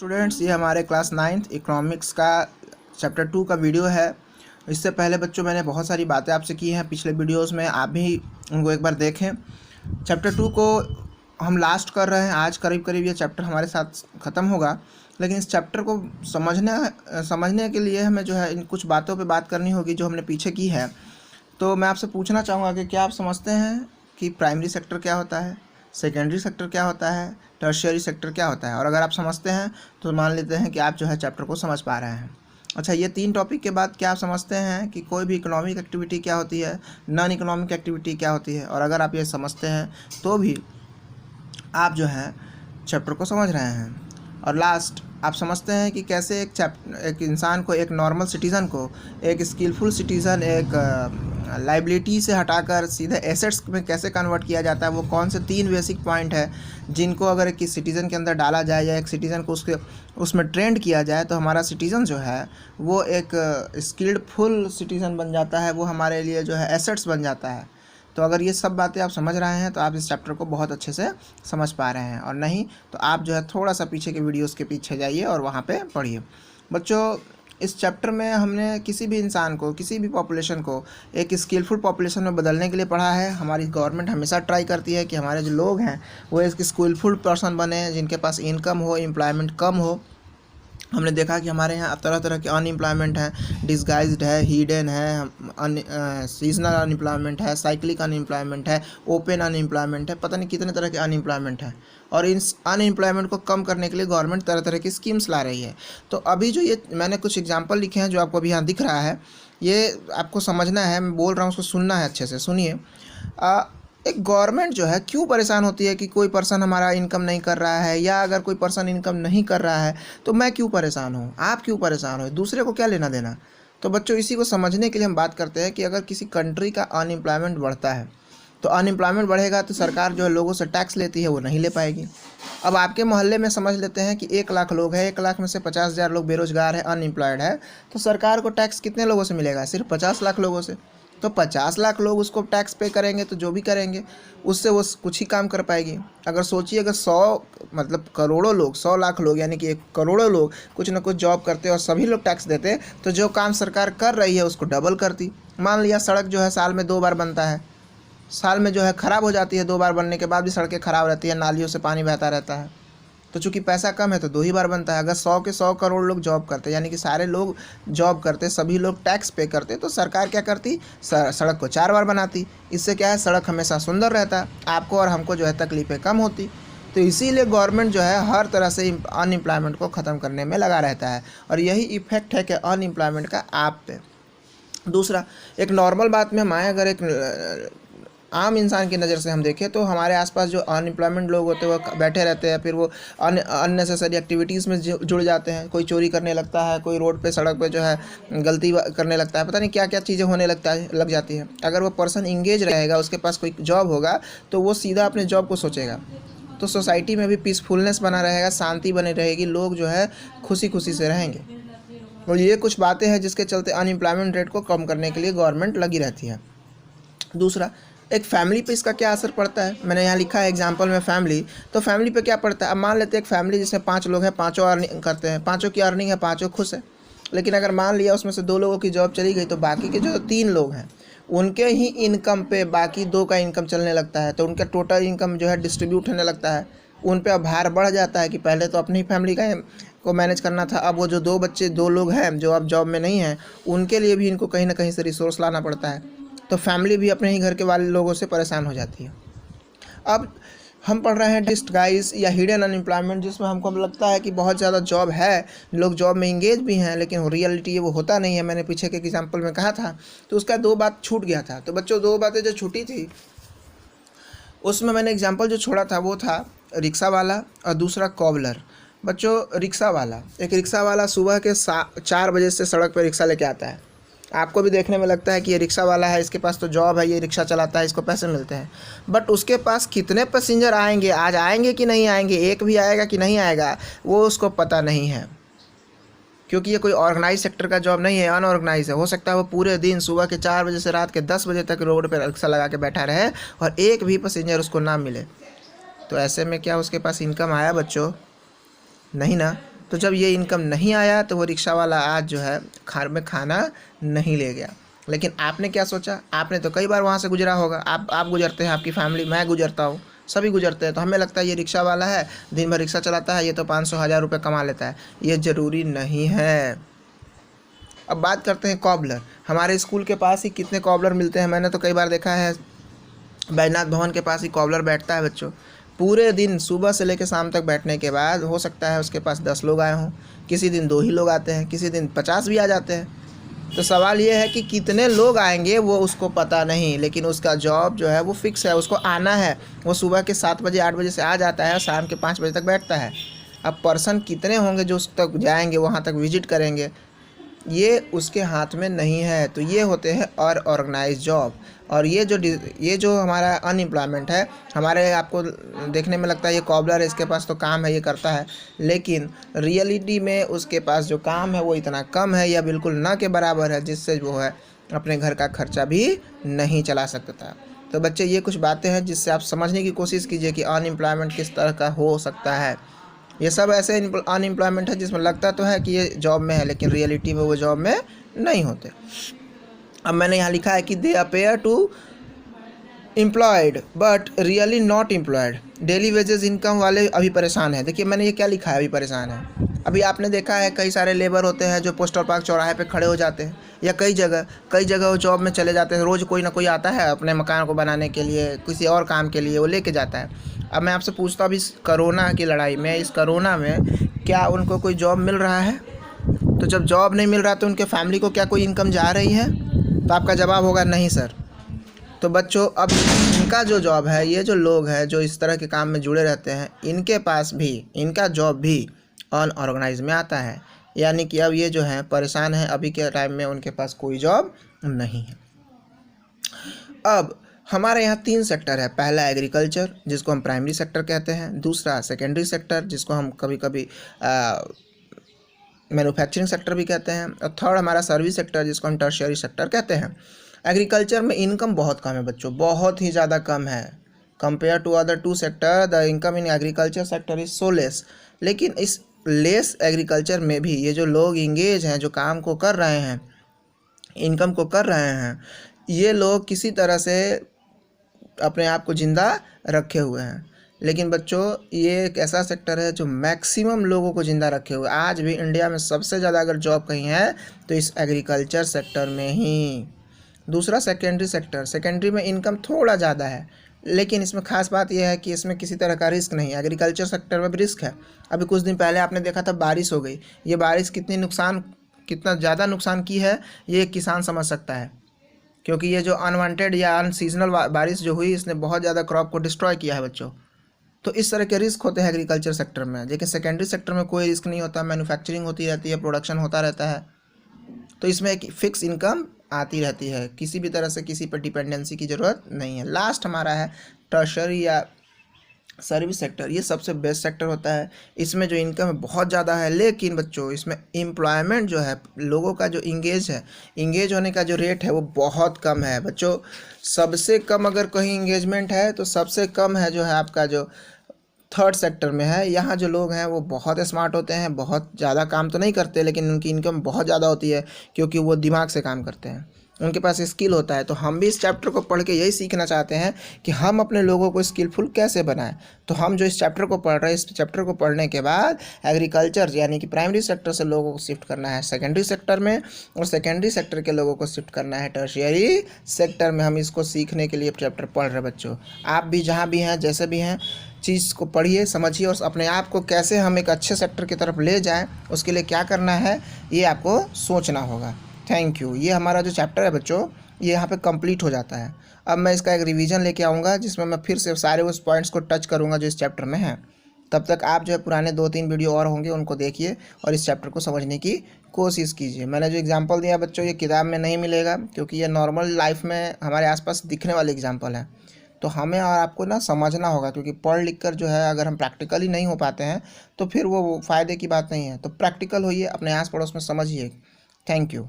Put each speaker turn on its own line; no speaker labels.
Students, ये हमारे class 9th economics का चैप्टर 2 का वीडियो है। इससे पहले बच्चों मैंने बहुत सारी बातें आपसे की हैं पिछले वीडियोस में, आप भी उनको एक बार देखें। चैप्टर 2 को हम लास्ट कर रहे हैं, आज करीब करीब ये चैप्टर हमारे साथ ख़त्म होगा। लेकिन इस चैप्टर को समझने के लिए हमें जो है इन कुछ बातों पे बात करनी होगी जो हमने पीछे की है। तो मैं आपसे पूछना चाहूँगा कि क्या आप समझते हैं कि प्राइमरी सेक्टर क्या होता है, सेकेंडरी सेक्टर क्या होता है, टर्शियरी सेक्टर क्या होता है। और अगर आप समझते हैं तो मान लेते हैं कि आप जो है चैप्टर को समझ पा रहे हैं। अच्छा, ये 3 टॉपिक के बाद क्या आप समझते हैं कि कोई भी इकोनॉमिक एक्टिविटी क्या होती है, नॉन इकोनॉमिक एक्टिविटी क्या होती है। और अगर आप ये समझते हैं तो भी आप जो है चैप्टर को समझ रहे हैं। और लास्ट आप समझते हैं कि कैसे एक इंसान को, एक नॉर्मल सिटीज़न को, एक स्किलफुल सिटीज़न एक लाइबिलिटी से हटाकर सीधे एसेट्स में कैसे कन्वर्ट किया जाता है। वो कौन से 3 बेसिक पॉइंट है जिनको अगर एक सिटीज़न के अंदर डाला जाए या एक सिटीज़न को उसमें ट्रेंड किया जाए तो हमारा सिटीज़न जो है वो एक स्किल्डफुल सिटीज़न बन जाता है, वो हमारे लिए जो है एसेट्स बन जाता है। तो अगर ये सब बातें आप समझ रहे हैं तो आप इस चैप्टर को बहुत अच्छे से समझ पा रहे हैं, और नहीं तो आप जो है थोड़ा सा पीछे के वीडियोस के पीछे जाइए और वहाँ पे पढ़िए। बच्चों, इस चैप्टर में हमने किसी भी इंसान को, किसी भी पॉपुलेशन को एक स्किलफुल पॉपुलेशन में बदलने के लिए पढ़ा है। हमारी गवर्नमेंट हमेशा ट्राई करती है कि हमारे जो लोग हैं वो एक स्किलफुल पर्सन बने, जिनके पास इनकम हो, एम्प्लॉयमेंट कम हो। हमने देखा कि हमारे यहाँ तरह तरह के अनएम्प्लॉयमेंट हैं, डिसगाइज्ड है, हिडन है, सीजनल अनएम्प्लॉयमेंट है, साइक्लिक अनएम्प्लॉयमेंट है, ओपन अनएम्प्लॉयमेंट है, पता नहीं कितने तरह के अनएम्प्लॉयमेंट है। और इन अनएम्प्लॉयमेंट को कम करने के लिए गवर्नमेंट तरह तरह की स्कीम्स ला रही है। तो अभी जो ये मैंने कुछ एग्जाम्पल लिखे हैं जो आपको अभी यहाँ दिख रहा है, ये आपको समझना है, मैं बोल रहा हूँ उसको सुनना है, अच्छे से सुनिए। एक गवर्नमेंट जो है क्यों परेशान होती है कि कोई पर्सन हमारा इनकम नहीं कर रहा है, या अगर कोई पर्सन इनकम नहीं कर रहा है तो मैं क्यों परेशान हूँ, आप क्यों परेशान हो, दूसरे को क्या लेना देना। तो बच्चों, इसी को समझने के लिए हम बात करते हैं कि अगर किसी कंट्री का अनएम्प्लॉयमेंट बढ़ता है तो अनएम्प्लॉयमेंट बढ़ेगा तो सरकार जो है लोगों से टैक्स लेती है वो नहीं ले पाएगी। अब आपके मोहल्ले में समझ लेते हैं कि 1 लाख लोग हैं, 1 लाख में से 50,000 लोग बेरोजगार है, अनएम्प्लॉयड है, तो सरकार को टैक्स कितने लोगों से मिलेगा? सिर्फ 50 लाख लोगों से। तो 50 लाख लोग उसको टैक्स पे करेंगे तो जो भी करेंगे उससे वो कुछ ही काम कर पाएगी। अगर सोचिए, अगर 100 मतलब करोड़ों लोग, 100 लाख लोग यानी कि 1 करोड़ों लोग कुछ ना कुछ जॉब करते और सभी लोग टैक्स देते तो जो काम सरकार कर रही है उसको डबल करती। मान लिया सड़क जो है साल में 2 बार बनता है, साल में जो है ख़राब हो जाती है, 2 बार बनने के बाद भी सड़कें ख़राब रहती है, नालियों से पानी बहता रहता है, तो चूँकि पैसा कम है तो 2 ही बार बनता है। अगर 100 के 100 करोड़ लोग जॉब करते यानी कि सारे लोग जॉब करते, सभी लोग टैक्स पे करते, तो सरकार क्या करती, सड़क को 4 बार बनाती। इससे क्या है, सड़क हमेशा सुंदर रहता, आपको और हमको जो है तकलीफ़ें कम होती। तो इसीलिए गवर्नमेंट जो है हर तरह से अनएम्प्लॉयमेंट को ख़त्म करने में लगा रहता है, और यही इफेक्ट है कि अनएम्प्लॉयमेंट का आप पे। दूसरा, एक नॉर्मल बात में हम आए, अगर एक आम इंसान की नज़र से हम देखें तो हमारे आसपास जो अनएम्प्लॉयमेंट लोग होते हैं वो बैठे रहते हैं, फिर वो अननेसेसरी एक्टिविटीज़ में जुड़ जाते हैं। कोई चोरी करने लगता है, कोई रोड पे, सड़क पे जो है गलती करने लगता है, पता नहीं क्या क्या चीज़ें होने लग जाती है। अगर वो पर्सन इंगेज रहेगा, उसके पास कोई जॉब होगा तो वो सीधा अपने जॉब को सोचेगा, तो सोसाइटी में भी पीसफुलनेस बना रहेगा, शांति बनी रहेगी, लोग जो है खुशी खुशी से रहेंगे। और ये कुछ बातें हैं जिसके चलते अनएम्प्लॉयमेंट रेट को कम करने के लिए गवर्नमेंट लगी रहती है। दूसरा, एक फैमिली पे इसका क्या असर पड़ता है, मैंने यहाँ लिखा है एग्जांपल में फैमिली। तो फैमिली पे क्या पड़ता है, अब मान लेते हैं एक फैमिली जिसमें 5 लोग हैं, 5 अर्निंग करते हैं, 5 की अर्निंग है, 5 खुश है। लेकिन अगर मान लिया उसमें से 2 लोगों की जॉब चली गई तो बाकी के जो 3 लोग हैं उनके ही इनकम पे बाकी 2 का इनकम चलने लगता है, तो उनका टोटल इनकम जो है डिस्ट्रीब्यूट होने लगता है। उन पे अब भार बढ़ जाता है कि पहले तो अपनी फैमिली को मैनेज करना था, अब वो जो 2 लोग हैं जो अब जॉब में नहीं हैं उनके लिए भी इनको कहीं ना कहीं से रिसोर्स लाना पड़ता है। तो फैमिली भी अपने ही घर के वाले लोगों से परेशान हो जाती है। अब हम पढ़ रहे हैं डिस्गाइज या हिडन अनएम्प्लॉयमेंट, जिसमें हमको लगता है कि बहुत ज़्यादा जॉब है, लोग जॉब में इंगेज भी हैं, लेकिन रियलिटी वो होता नहीं है। मैंने पीछे के एग्जाम्पल में कहा था, तो उसका 2 बात छूट गया था। तो बच्चों, 2 बातें जो छूटी थी उसमें मैंने एग्जाम्पल जो छोड़ा था वो था रिक्शा वाला और दूसरा कॉबलर। बच्चों, रिक्शा वाला, एक रिक्शा वाला सुबह के 4 बजे से सड़क पर रिक्शा लेके आता है। आपको भी देखने में लगता है कि ये रिक्शा वाला है, इसके पास तो जॉब है, ये रिक्शा चलाता है, इसको पैसे मिलते हैं। बट उसके पास कितने पैसेंजर आएंगे, आज आएंगे कि नहीं आएंगे, एक भी आएगा कि नहीं आएगा, वो उसको पता नहीं है, क्योंकि ये कोई ऑर्गेनाइज सेक्टर का जॉब नहीं है, अनऑर्गेनाइज है। हो सकता है वो पूरे दिन सुबह के 4 बजे से रात के 10 बजे तक रोड पर रिक्शा लगा के बैठा रहे और एक भी पैसेंजर उसको ना मिले। तो ऐसे में क्या उसके पास इनकम आया बच्चों? नहीं ना। तो जब ये इनकम नहीं आया तो वो रिक्शा वाला आज जो है घर में खाना नहीं ले गया। लेकिन आपने क्या सोचा, आपने तो कई बार वहाँ से गुजरा होगा, आप गुजरते हैं, आपकी फैमिली, मैं गुजरता हूँ, सभी गुजरते हैं, तो हमें लगता है ये रिक्शा वाला है, दिन भर रिक्शा चलाता है, ये तो 500-1000 रुपये कमा लेता है। ये ज़रूरी नहीं है। अब बात करते हैं कॉबलर। हमारे स्कूल के पास ही कितने कॉबलर मिलते हैं, मैंने तो कई बार देखा है, बैजनाथ भवन के पास ही कॉबलर बैठता है बच्चों। पूरे दिन सुबह से लेकर शाम तक बैठने के बाद हो सकता है उसके पास 10 लोग आए हों, किसी दिन 2 ही लोग आते हैं, किसी दिन 50 भी आ जाते हैं। तो सवाल ये है कि कितने लोग आएंगे वो उसको पता नहीं, लेकिन उसका जॉब जो है वो फिक्स है, उसको आना है। वो सुबह के 7 बजे 8 बजे से आ जाता है, शाम के 5 बजे तक बैठता है। अब पर्सन कितने होंगे जो उस तक जाएंगे, वहाँ तक विजिट करेंगे, ये उसके हाथ में नहीं है। तो ये होते हैं ऑर्गेनाइज जॉब। और ये जो हमारा अनएम्प्लॉयमेंट है, हमारे आपको देखने में लगता है ये कॉबलर है, इसके पास तो काम है, ये करता है, लेकिन रियलिटी में उसके पास जो काम है वो इतना कम है या बिल्कुल ना के बराबर है, जिससे वो है अपने घर का खर्चा भी नहीं चला सकता। तो बच्चे ये कुछ बातें हैं जिससे आप समझने की कोशिश कीजिए कि अनएम्प्लॉयमेंट किस तरह का हो सकता है। ये सब ऐसे अनएम्प्लॉयमेंट है जिसमें लगता तो है कि ये जॉब में है, लेकिन रियलिटी में वो जॉब में नहीं होते। अब मैंने यहाँ लिखा है कि they appear to employed but really not employed. Daily wages income वाले अभी परेशान हैं। देखिए मैंने ये क्या लिखा है, अभी परेशान है। अभी आपने देखा है कई सारे लेबर होते हैं जो पोस्टल पार्क चौराहे पे खड़े हो जाते हैं, या कई जगह वो जॉब में चले जाते हैं। रोज़ कोई ना कोई आता है अपने मकान को बनाने के लिए, किसी और काम के लिए वो लेके जाता है। अब मैं आपसे पूछता हूँ, अभी इस कोरोना की लड़ाई में, इस कोरोना में क्या उनको कोई जॉब मिल रहा है? तो जब जॉब नहीं मिल रहा तो उनके फैमिली को क्या कोई इनकम जा रही है? तो आपका जवाब होगा नहीं सर। तो बच्चों अब इनका जो जॉब है, ये जो लोग हैं जो इस तरह के काम में जुड़े रहते हैं, इनके पास भी इनका जॉब भी अनऑर्गेनाइज में आता है। यानी कि अब ये जो है परेशान है, अभी के टाइम में उनके पास कोई जॉब नहीं है। अब हमारे यहाँ 3 सेक्टर है। पहला एग्रीकल्चर जिसको हम प्राइमरी सेक्टर कहते हैं, दूसरा सेकेंडरी सेक्टर जिसको हम कभी कभी मैन्युफैक्चरिंग सेक्टर भी कहते हैं, और थर्ड हमारा सर्विस सेक्टर जिसको हम टर्शियरी सेक्टर कहते हैं। एग्रीकल्चर में इनकम बहुत कम है बच्चों, बहुत ही ज़्यादा कम है। Compare to other 2 sector the income in agriculture sector is so less. लेकिन इस लेस एग्रीकल्चर में भी ये जो लोग इंगेज हैं, जो काम को कर रहे हैं, इनकम को कर रहे हैं, ये लोग किसी तरह से अपने आप को ज़िंदा रखे हुए हैं। लेकिन बच्चों ये एक ऐसा सेक्टर है जो मैक्सिमम लोगों को ज़िंदा रखे हुए। आज भी इंडिया में सबसे ज़्यादा अगर जॉब कहीं है तो इस एग्रीकल्चर सेक्टर में ही। दूसरा सेकेंडरी सेक्टर, सेकेंडरी में इनकम थोड़ा ज़्यादा है, लेकिन इसमें खास बात यह है कि इसमें किसी तरह का रिस्क नहीं है। एग्रीकल्चर सेक्टर में भी रिस्क है। अभी कुछ दिन पहले आपने देखा था बारिश हो गई, ये बारिश कितना ज़्यादा नुकसान की है ये एक किसान समझ सकता है, क्योंकि ये जो अनवांटेड या अनसीजनल बारिश जो हुई इसने बहुत ज़्यादा क्रॉप को डिस्ट्रॉय किया है बच्चों। तो इस तरह के रिस्क होते हैं एग्रीकल्चर सेक्टर में, लेकिन सेकेंडरी सेक्टर में कोई रिस्क नहीं होता। मैन्युफैक्चरिंग होती रहती है, प्रोडक्शन होता रहता है, तो इसमें एक फिक्स इनकम आती रहती है, किसी भी तरह से किसी पर डिपेंडेंसी की ज़रूरत नहीं है। लास्ट हमारा है टर्शरी या सर्विस सेक्टर। ये सबसे बेस्ट सेक्टर होता है। इसमें जो इनकम है बहुत ज़्यादा है, लेकिन बच्चों इसमें एम्प्लॉयमेंट जो है, लोगों का जो इंगेज होने का जो रेट है वो बहुत कम है बच्चों। सबसे कम अगर कहीं इंगेजमेंट है तो सबसे कम है जो है आपका जो थर्ड सेक्टर में है। यहाँ जो लोग हैं वो बहुत स्मार्ट होते हैं, बहुत ज़्यादा काम तो नहीं करते, लेकिन उनकी इनकम बहुत ज़्यादा होती है क्योंकि वो दिमाग से काम करते हैं, उनके पास स्किल होता है। तो हम भी इस चैप्टर को पढ़ के यही सीखना चाहते हैं कि हम अपने लोगों को स्किलफुल कैसे बनाएं। तो हम जो इस चैप्टर को पढ़ रहे हैं, इस चैप्टर को पढ़ने के बाद एग्रीकल्चर यानी कि प्राइमरी सेक्टर से लोगों को शिफ्ट करना है सेकेंडरी सेक्टर में, और सेकेंडरी सेक्टर के लोगों को शिफ्ट करना है टर्शियरी सेक्टर में। हम इसको सीखने के लिए चैप्टर पढ़ रहे हैं बच्चों। आप भी जहाँ भी हैं, जैसे भी हैं, चीज़ को पढ़िए, समझिए, और अपने आप को कैसे हम एक अच्छे सेक्टर की तरफ ले जाएं, उसके लिए क्या करना है ये आपको सोचना होगा। Thank you. ये हमारा जो चैप्टर है बच्चों ये यहाँ पे कंप्लीट हो जाता है। अब मैं इसका एक रिवीजन लेके आऊँगा जिसमें मैं फिर से सारे उस पॉइंट्स को टच करूँगा जो इस चैप्टर में है। तब तक आप जो है पुराने 2-3 वीडियो और होंगे उनको देखिए और इस चैप्टर को समझने की कोशिश कीजिए। मैंने जो एग्जाम्पल दिया बच्चों ये किताब में नहीं मिलेगा, क्योंकि ये नॉर्मल लाइफ में हमारे आसपास दिखने वाले एग्जाम्पल हैं। तो हमें और आपको ना समझना होगा, क्योंकि पढ़ लिख कर जो है अगर हम प्रैक्टिकली नहीं हो पाते हैं तो फिर वो फ़ायदे की बात नहीं है। तो प्रैक्टिकल होइए, अपने आस पड़ोस में समझिए। Thank you.